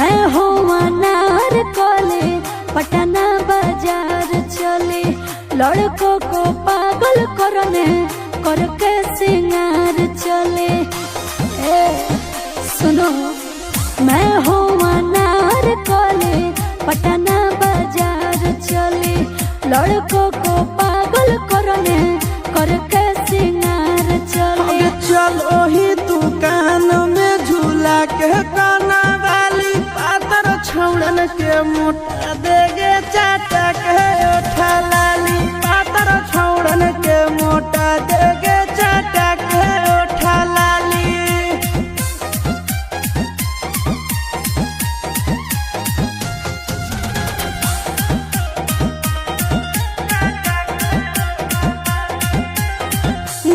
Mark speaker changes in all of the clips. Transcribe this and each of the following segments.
Speaker 1: मैं हूँ अनार कोले पटना बाजार चले, लड़कों को पागल करने करके सिंगार चले। सुनो मैं हूँ अनार कोले पटना बाजार चले, लड़कों को पागल करने करके सिंगार चले।
Speaker 2: चलो ही तू कान में झूला के काना वाली पातर छौड़न के मोटा देगे चाटा के ओठा लाली, पातर छौड़न के मोटा देगे चाटा के ओठा लाली।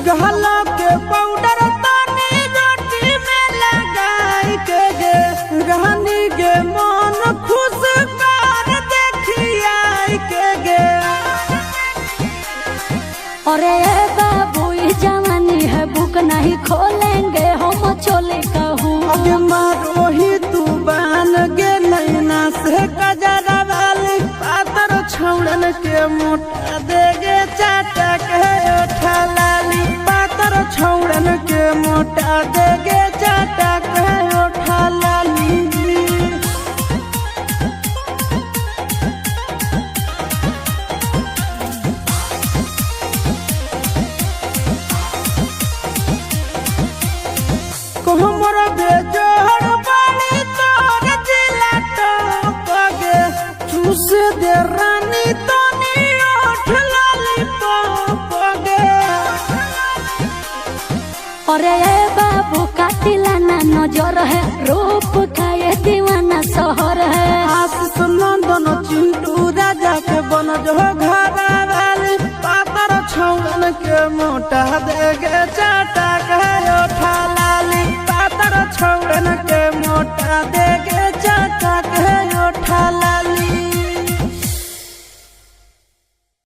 Speaker 2: गहला के पाउडर तानी रोटी में लगाई के गे, रहनी गे मन खुश कर देखियाई के गे।
Speaker 1: अरे बाबू ये जवानी है बुक नहीं खोलेंगे हम चोले कहूँ।
Speaker 2: अगे मारो ही तू बान गे नैना से कजरा वाली पातर छौड़न के मोटा देगे चाटा के ओठा लाली, पातर छौड़न के मोटा देगे चाटा के ओठा लाली। कोहमर बेजोड़ बाड़ी तोर जिला टोपगे, चूस दे रानी तनी ओठ लाली पोपगे।
Speaker 1: अरे बाबू कातिला ना नजर है, रूप का ये दीवाना शहर है।
Speaker 2: आशीष नंदन चिंटू राजा के बन जो घरा वाली पातर छौड़न के मोटा देगे चाटा के